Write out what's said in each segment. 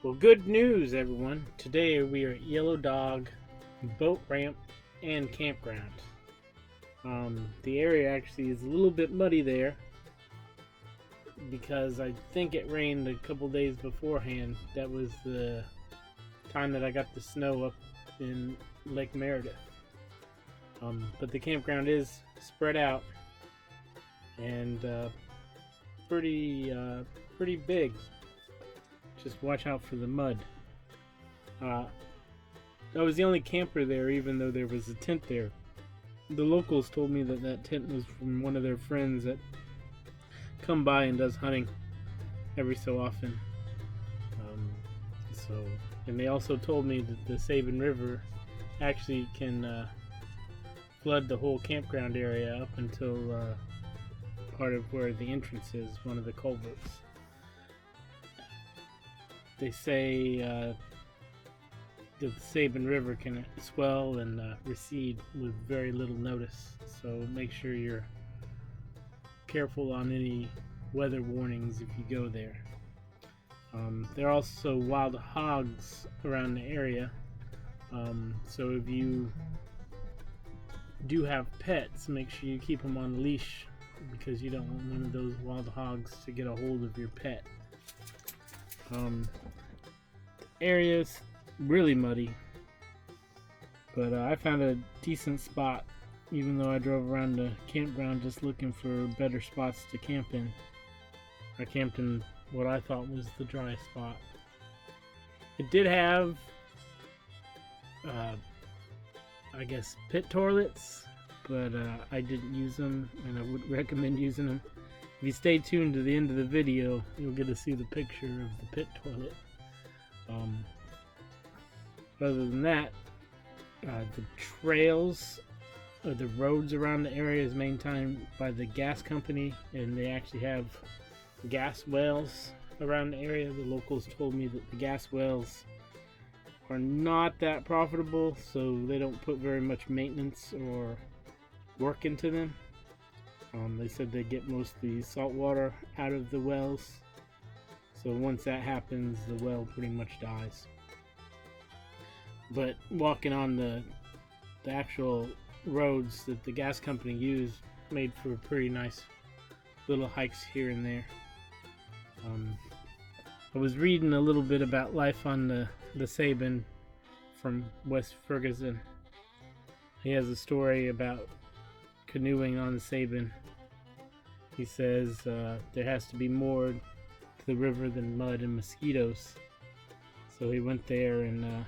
Well, good news, everyone. Today we are at Yellow Dog Boat Ramp and Campground. The area actually is a little bit muddy there because I think it rained a couple days beforehand. That was the time that I got the snow up in Lake Meredith. But the campground is spread out and pretty big. Just watch out for the mud. I was the only camper there, even though there was a tent there. The locals told me that that tent was from one of their friends that come by and does hunting every so often. And they also told me that the Sabine River actually can flood the whole campground area up until part of where the entrance is, one of the culverts. They say that the Sabine River can swell and recede with very little notice, so make sure you're careful on any weather warnings if you go there. There are also wild hogs around the area, so if you do have pets, make sure you keep them on a leash because you don't want one of those wild hogs to get a hold of your pet. The area's really muddy, but I found a decent spot, even though I drove around the campground just looking for better spots to camp in. I camped in what I thought was the dry spot. It did have, I guess, pit toilets, but I didn't use them, and I wouldn't recommend using them. If you stay tuned to the end of the video, you'll get to see the picture of the pit toilet. Other than that, the trails or the roads around the area is maintained by the gas company, and they actually have gas wells around the area. The locals told me that the gas wells are not that profitable, so they don't put very much maintenance or work into them. They said they get most of the salt water out of the wells, so once that happens, the well pretty much dies. But walking on the actual roads that the gas company used made for pretty nice little hikes here and there. I was reading a little bit about life on the Sabine from West Ferguson. He has a story about canoeing on the Sabine. He says there has to be more to the river than mud and mosquitoes. So he went there and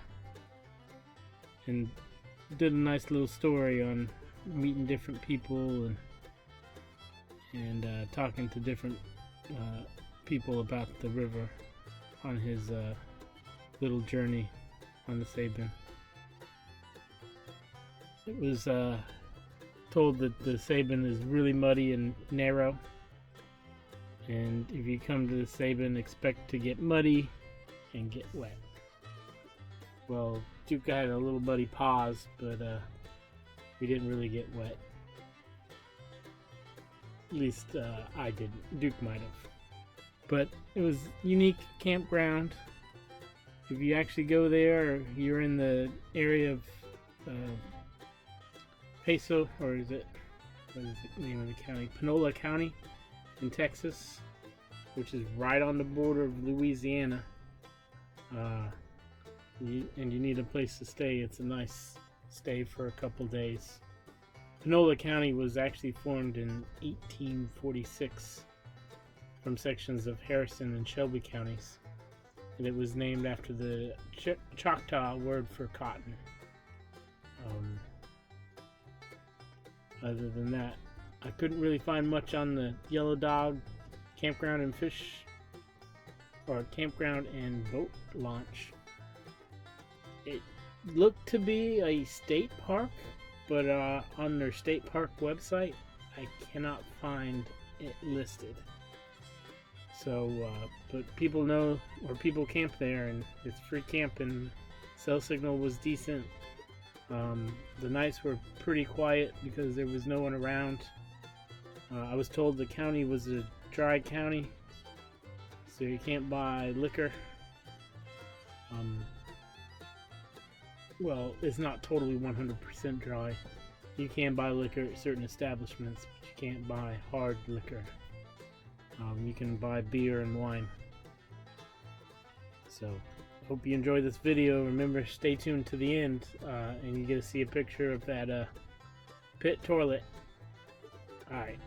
did a nice little story on meeting different people and talking to different people about the river on his little journey on the Sabine. It was told that the Sabine is really muddy and narrow, and if you come to the Sabine, expect to get muddy and get wet. Well, Duke had a little muddy paws, but we didn't really get wet. At least I didn't. Duke might have. But it was unique campground. If you actually go there, or you're in the area of Peso, or is it, what is the name of the county? Panola County in Texas, which is right on the border of Louisiana. And you need a place to stay. It's a nice stay for a couple days. Panola County was actually formed in 1846 from sections of Harrison and Shelby counties, and it was named after the Choctaw word for cotton. Other than that, I couldn't really find much on the Yellow Dog Campground and Fish, or Campground and Boat Launch. It looked to be a state park, but on their state park website, I cannot find it listed. So, but people know, or people camp there, and it's free camping. Cell signal was decent. The nights were pretty quiet because there was no one around. I was told the county was a dry county, so you can't buy liquor. Um, well, it's not totally 100% dry. You can buy liquor at certain establishments, but you can't buy hard liquor. You can buy beer and wine. So, hope you enjoy this video. Remember, stay tuned to the end, and you get to see a picture of that pit toilet. Alright.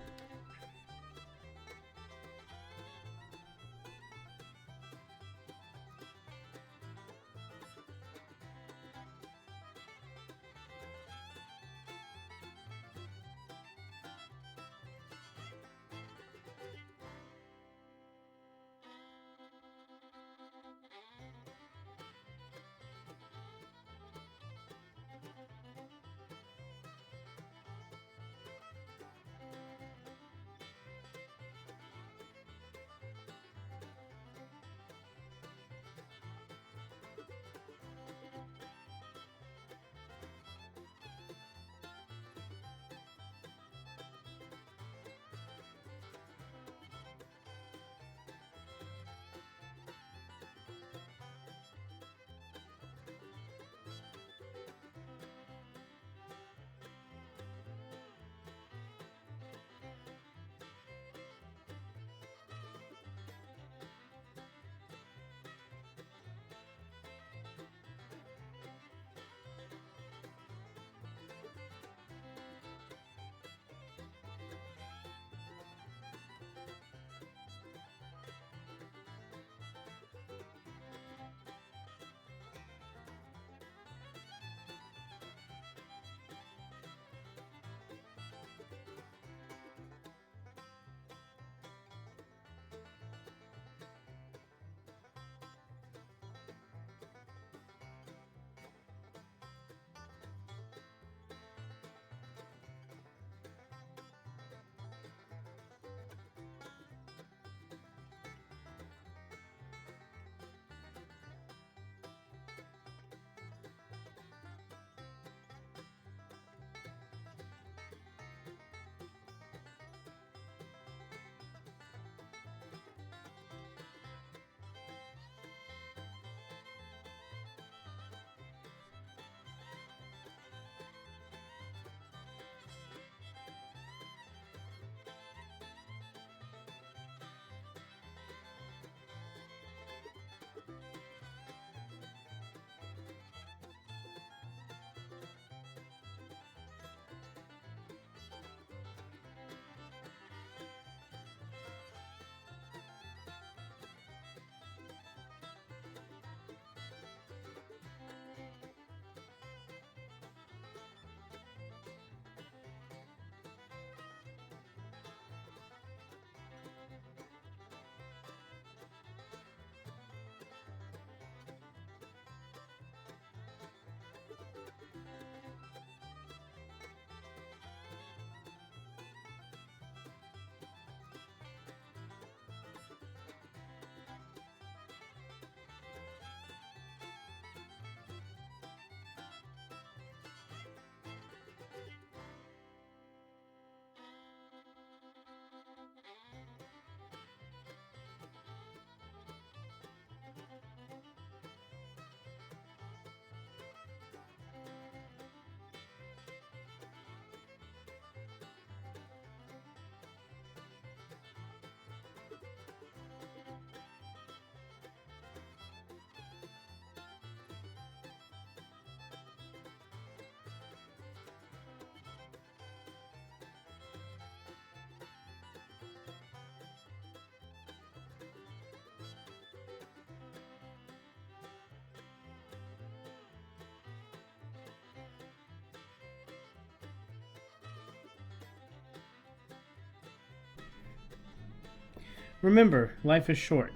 Remember, life is short.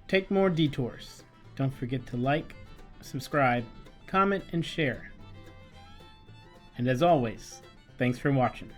Take more detours. Don't forget to like, subscribe, comment, and share. And as always, thanks for watching.